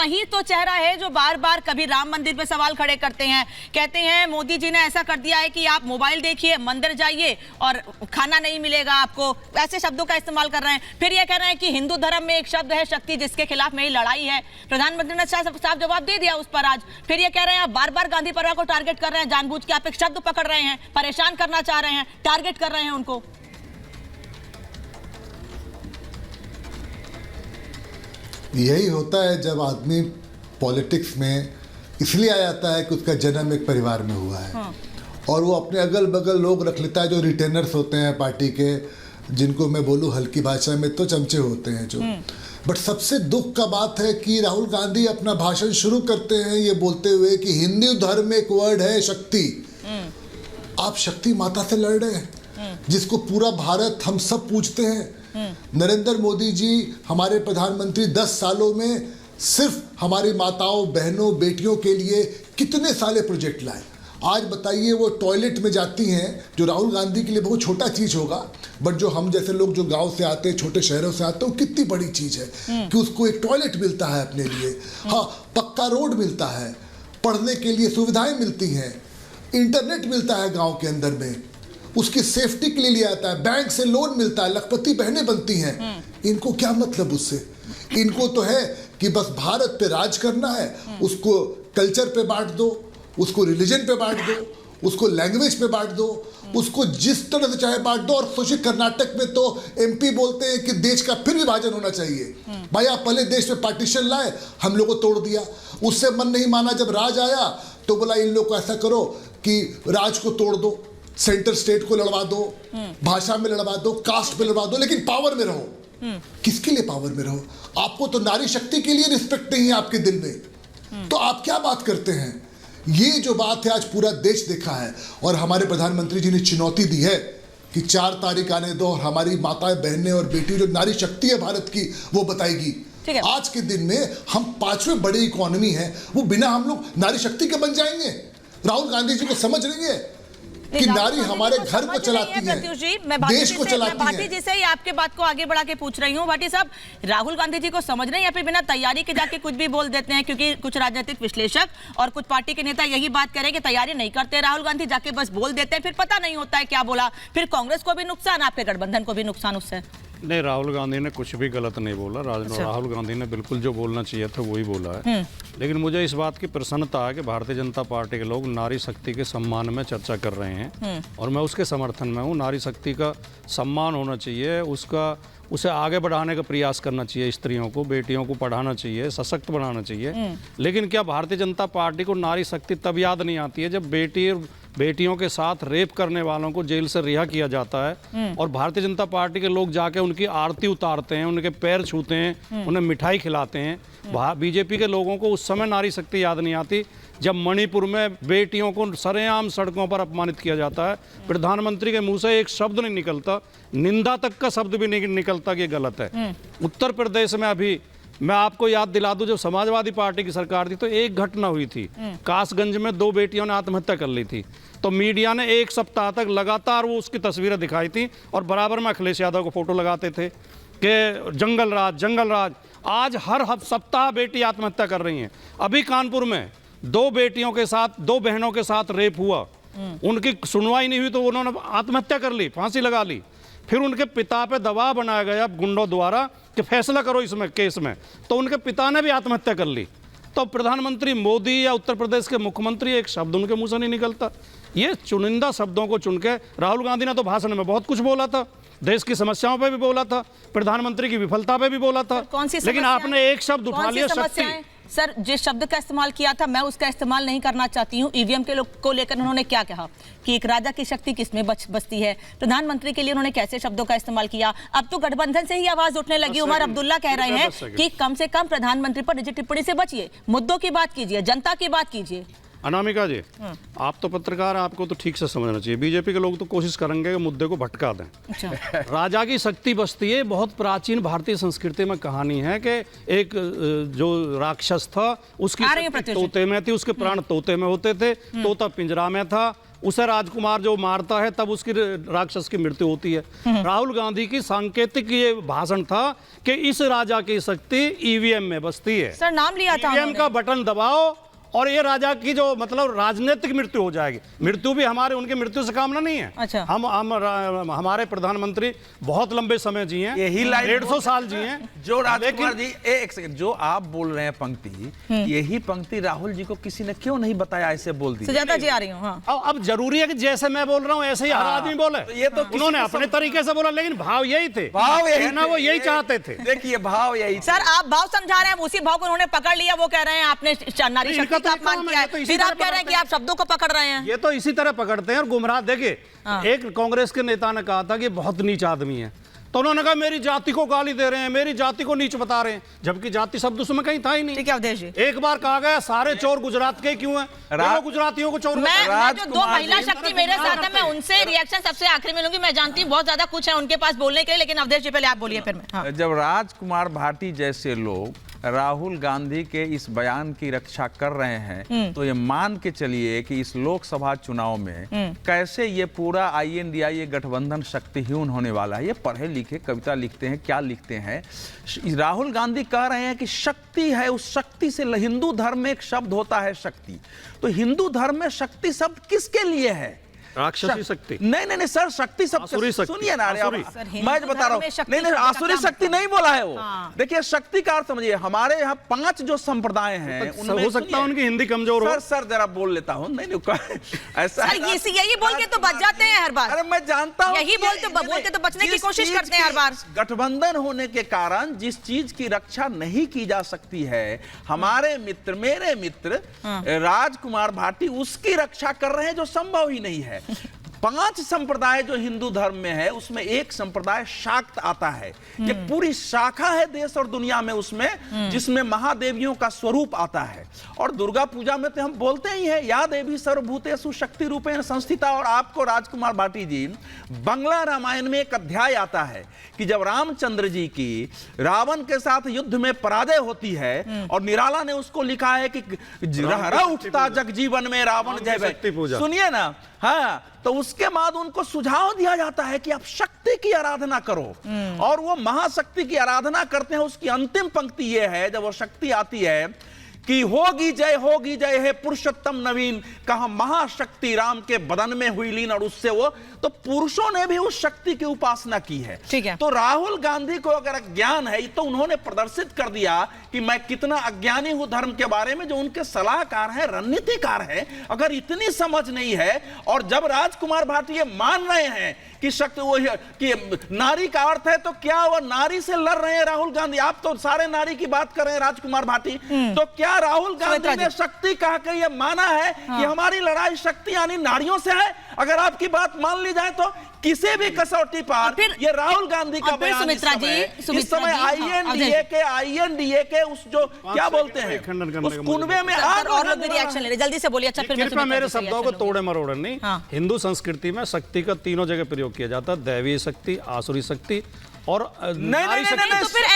वही तो चेहरा है जो बार बार कभी राम मंदिर पे सवाल खड़े करते हैं, कहते हैं मोदी जी ने ऐसा कर दिया है कि आप मोबाइल देखिए, मंदिर जाइए और खाना नहीं मिलेगा आपको, ऐसे शब्दों का इस्तेमाल कर रहे हैं। फिर ये कह रहे हैं कि हिंदू धर्म में एक शब्द है शक्ति, जिसके खिलाफ मेरी लड़ाई है। प्रधानमंत्री ने साफ जवाब दे दिया उस पर आज। फिर ये कह रहे हैं आप बार बार गांधी परिवार को टारगेट कर रहे हैं, जानबूझ के आप एक शब्द पकड़ रहे हैं, परेशान करना चाह रहे हैं, टारगेट कर रहे हैं उनको। यही होता है जब आदमी पॉलिटिक्स में इसलिए आ जाता है कि उसका जन्म एक परिवार में हुआ है। और वो अपने अगल बगल लोग रख लेता है जो रिटेनर्स होते हैं पार्टी के, जिनको मैं बोलूँ हल्की भाषा में तो चमचे होते हैं जो। बट सबसे दुख का बात है कि राहुल गांधी अपना भाषण शुरू करते हैं ये बोलते हुए कि हिंदू धर्म में एक वर्ड है शक्ति। आप शक्ति माता से लड़ रहे हैं जिसको पूरा भारत हम सब पूजते हैं। नरेंद्र मोदी जी हमारे प्रधानमंत्री 10 सालों में सिर्फ हमारी माताओं, बहनों, बेटियों के लिए कितने सारे प्रोजेक्ट लाए। आज बताइए वो टॉयलेट में जाती हैं, जो राहुल गांधी के लिए बहुत छोटा चीज़ होगा, बट जो हम जैसे लोग जो गांव से आते हैं, छोटे शहरों से आते हैं, वो कितनी बड़ी चीज़ है कि उसको एक टॉयलेट मिलता है अपने लिए। हाँ, पक्का रोड मिलता है, पढ़ने के लिए सुविधाएं मिलती हैं, इंटरनेट मिलता है गाँव के अंदर में, उसकी सेफ्टी के लिए लिया जाता है, बैंक से लोन मिलता है, लखपति बहनें बनती हैं। इनको क्या मतलब उससे? इनको तो है कि बस भारत पे राज करना है, उसको कल्चर पे बांट दो, उसको रिलीजन पे बांट दो, उसको लैंग्वेज पे बांट दो, उसको जिस तरह से चाहे बांट दो। और सोचिए कर्नाटक में तो एमपी बोलते हैं कि देश का फिर विभाजन होना चाहिए। भाई आप पहले देश में पार्टीशन लाए, हम लोग को तोड़ दिया, उससे मन नहीं माना। जब राज आया तो बोला इन लोग को ऐसा करो कि राज को तोड़ दो, सेंटर स्टेट को लड़वा दो, भाषा में लड़वा दो, कास्ट में लड़वा दो, लेकिन पावर में रहो। किसके लिए पावर में रहो? आपको तो नारी शक्ति के लिए रिस्पेक्ट नहीं है आपके दिल में, तो आप क्या बात करते हैं? ये जो बात है आज पूरा देश देखा है। और हमारे प्रधानमंत्री जी ने चुनौती दी है कि 4 तारीख आने दो और हमारी माताएं, बहनें और बेटी जो नारी शक्ति है भारत की वो बताएगी। आज के दिन में हम 5वें बड़ी इकोनॉमी है, वो बिना हम लोग नारी शक्ति के बन जाएंगे? राहुल गांधी जी को समझ रही है कि नारी हमारे घर को चलाती है, देश को चलाती है। भाटी जी से ही आपके बात को आगे बढ़ा के पूछ रही हूँ। भाटी साहब, राहुल गांधी जी को समझ रहे हैं या फिर बिना तैयारी के जाके कुछ भी बोल देते हैं? क्योंकि कुछ राजनीतिक विश्लेषक और कुछ पार्टी के नेता यही बात कह रहे हैं कि तैयारी नहीं करते राहुल गांधी, जाके बस बोल देते हैं, फिर पता नहीं होता है क्या बोला, फिर कांग्रेस को भी नुकसान, आपके गठबंधन को भी नुकसान उससे। नहीं, राहुल गांधी ने कुछ भी गलत नहीं बोला। राहुल गांधी ने बिल्कुल जो बोलना चाहिए था वही बोला है। लेकिन मुझे इस बात की प्रसन्नता है कि भारतीय जनता पार्टी के लोग नारी शक्ति के सम्मान में चर्चा कर रहे हैं और मैं उसके समर्थन में हूँ। नारी शक्ति का सम्मान होना चाहिए, उसे आगे बढ़ाने का प्रयास करना चाहिए, स्त्रियों को, बेटियों को पढ़ाना चाहिए, सशक्त बनाना चाहिए। लेकिन क्या भारतीय जनता पार्टी को नारी शक्ति तब याद नहीं आती है जब बेटियों के साथ रेप करने वालों को जेल से रिहा किया जाता है और भारतीय जनता पार्टी के लोग जाके उनकी आरती उतारते हैं, उनके पैर छूते हैं, उन्हें मिठाई खिलाते हैं। बीजेपी के लोगों को उस समय नारी शक्ति याद नहीं आती जब मणिपुर में बेटियों को सरेआम सड़कों पर अपमानित किया जाता है। प्रधानमंत्री के मुंह से एक शब्द नहीं निकलता, निंदा तक का शब्द भी नहीं निकलता कि गलत है। उत्तर प्रदेश में अभी मैं आपको याद दिला दूं, जब समाजवादी पार्टी की सरकार थी तो एक घटना हुई थी, कासगंज में 2 बेटियों ने आत्महत्या कर ली थी। तो मीडिया ने 1 सप्ताह तक लगातार वो उसकी तस्वीरें दिखाई थी और बराबर में अखिलेश यादव को फोटो लगाते थे कि जंगल राज। आज हर सप्ताह बेटी आत्महत्या कर रही हैं। अभी कानपुर में 2 बेटियों के साथ, 2 बहनों के साथ रेप हुआ, उनकी सुनवाई नहीं हुई तो उन्होंने आत्महत्या कर ली, फांसी लगा ली। फिर उनके पिता पे दबाव बनाया गया गुंडों द्वारा कि फैसला करो इसमें केस में, तो उनके पिता ने भी आत्महत्या कर ली। तो प्रधानमंत्री मोदी या उत्तर प्रदेश के मुख्यमंत्री, एक शब्द उनके मुंह से नहीं निकलता। ये चुनिंदा शब्दों को चुन के राहुल गांधी ने तो भाषण में बहुत कुछ बोला था, देश की समस्याओं पे भी बोला था, प्रधानमंत्री की विफलता पे भी बोला था, लेकिन आपने एक शब्द उठा लिया, शक्ति। सर, जिस शब्द का इस्तेमाल किया था मैं उसका इस्तेमाल नहीं करना चाहती हूँ। ईवीएम के को लेकर उन्होंने क्या कहा कि एक राजा की शक्ति किसमें बचती है। प्रधानमंत्री के लिए उन्होंने कैसे शब्दों का इस्तेमाल किया। अब तो गठबंधन से ही आवाज उठने लगी। उमर अब्दुल्ला कह रहे हैं कि कम से कम प्रधानमंत्री पर निजी टिप्पणी से बचिए, मुद्दों की बात कीजिए, जनता की बात कीजिए। अनामिका जी, आप तो पत्रकार हैं, आपको तो ठीक से समझना चाहिए। बीजेपी के लोग तो कोशिश करेंगे कि मुद्दे को भटका दें। अच्छा। राजा की शक्ति बसती है, बहुत प्राचीन भारतीय संस्कृति में कहानी है कि एक जो राक्षस था उसकी शक्ति तोते में थी, उसके प्राण तोते में होते थे, तोता पिंजरा में था, उसे राजकुमार जो मारता है तब उसकी राक्षस की मृत्यु होती है। राहुल गांधी की सांकेतिक ये भाषण था कि इस राजा की शक्ति ईवीएम में बसती है। सर नाम लिया था ईवीएम का बटन दबाओ और ये राजा की जो मतलब राजनीतिक मृत्यु हो जाएगी। मृत्यु भी हमारे उनकी मृत्यु से कामना नहीं है। अच्छा। हमारे प्रधानमंत्री बहुत लंबे समय जिए हैं, यही लाइन 150 साल जिए हैं। जो राजकुमार जी, एक सेकंड, जो आप बोल रहे हैं पंक्ति, यही पंक्ति राहुल जी को किसी ने क्यों नहीं बताया? ऐसे बोल दी। सुजाता जी आ रही हूँ। हाँ। अब जरूरी है कि जैसे मैं बोल रहा हूँ ऐसे ही हर आदमी बोले? तो ये तो उन्होंने अपने तरीके से बोला, लेकिन भाव यही थे, भाव यही ना, वो यही चाहते थे। देखिए भाव यही। सर आप भाव समझा रहे हैं, उसी भाव को उन्होंने पकड़ लिया। वो कह रहे हैं आपने नारी शक्ति का अपमान किया है, फिर आप कह रहे हैं कि आप शब्दों को पकड़ रहे हैं। ये तो इसी तरह पकड़ते हैं और गुमराह। देखिए, एक कांग्रेस के नेता ने कहा था कि बहुत नीच आदमी है, तो उन्होंने कहा मेरी जाति को गाली दे रहे हैं, मेरी जाति को नीच बता रहे हैं, जबकि जाति शब्द उसमें कहीं था ही नहीं। ठीक है अवधेश जी। एक बार कहा गया सारे चोर गुजरात के क्यों हैं? देखो गुजरातियों को चोर मैं जो दो महिला शक्ति मेरे साथ है, मैं उनसे रिएक्शन सबसे आखिरी में लूंगी। मैं जानती हूँ बहुत ज्यादा कुछ है उनके पास बोलने के लिए, लेकिन अवधेश जी पहले आप बोलिए फिर मैं। हाँ। जब राजकुमार भाटी जैसे लोग राहुल गांधी के इस बयान की रक्षा कर रहे हैं, तो ये मान के चलिए कि इस लोकसभा चुनाव में कैसे ये पूरा INDI ये गठबंधन शक्तिहीन होने वाला है। ये पढ़े लिखे कविता लिखते हैं, क्या लिखते हैं। राहुल गांधी कह रहे हैं कि शक्ति है, उस शक्ति से हिंदू धर्म में एक शब्द होता है शक्ति। तो हिंदू धर्म में शक्ति शब्द किसके लिए है? राक्षसी शक्ति। नहीं सर, शक्ति सब सुनिए ना, मैं जो बता रहा हूँ, नहीं आसुरी शक्ति नहीं बोला है वो। देखिए शक्ति का अर्थ समझिए, हमारे यहाँ 5 जो संप्रदाय हैं उनमें हो सकता है उनकी हिंदी कमजोर हो। सर जरा बोल लेता हूँ। नहीं ऐसा यही बोल के तो बच जाते हैं हर बार। अरे मैं जानता हूँ, यही बोलते तो बचने की कोशिश करते हैं हर बार। गठबंधन होने के कारण जिस चीज की रक्षा नहीं की जा सकती है, हमारे मित्र, मेरे मित्र राजकुमार भाटी उसकी रक्षा कर रहे हैं, जो संभव ही नहीं है। 5 संप्रदाय जो हिंदू धर्म में है, उसमें एक संप्रदाय शाक्त आता है। ये पूरी शाखा है देश और दुनिया में उसमें, जिसमें महादेवियों का स्वरूप आता है। और दुर्गा पूजा में तो हम बोलते ही हैं, या देवी सर्वभूतेषु शक्ति रूपेण संस्थिता। और आपको राजकुमार भाटी जी, बंगला रामायण में एक अध्याय आता है कि जब रामचंद्र जी की रावण के साथ युद्ध में पराजय होती है, और निराला ने उसको लिखा है कि रह उठता जगजीवन में रावण जय। सुनिए ना, हाँ, तो उसके बाद उनको सुझाव दिया जाता है कि आप शक्ति की आराधना करो, और वो महाशक्ति की आराधना करते हैं। उसकी अंतिम पंक्ति ये है, जब वो शक्ति आती है कि होगी जय है पुरुषोत्तम नवीन, कहा महाशक्ति राम के बदन में हुई लीन। और उससे वो तो पुरुषों ने भी उस शक्ति की उपासना की है। ठीक है। तो राहुल गांधी को अगर ज्ञान है, तो उन्होंने प्रदर्शित कर दिया कि मैं कितना अज्ञानी हूं धर्म के बारे में, जो उनके सलाहकार हैं, रणनीतिकार हैं। अगर इतनी समझ नहीं है, और जब राजकुमार भाटी ये मान रहे हैं कि शक्ति वो कि नारी का अर्थ है, तो क्या वो नारी से लड़ रहे हैं राहुल गांधी? आप तो सारे नारी की बात कर रहे हैं राजकुमार भाटी, तो क्या राहुल गांधी ने शक्ति कहा कि ये माना है कि हमारी लड़ाई शक्ति यानी नारियों से है? अगर आपकी बात मान ली जाए तो किसी भी कसौटी पर ये राहुल गांधी का बयान इस समय INDA के उस जो क्या बोलते हैं उस कुनबे में आग और रिएक्शन ले रहे, जल्दी से बोलिए। अच्छा, कृपया मेरे शब्दों को तोड़े मरोड़े नहीं। हिंदू संस्कृति में शक्ति का तीनों जगह प्रयोग किया जाता है, दैवीय शक्ति, आसुरी शक्ति और नारी शक्ति।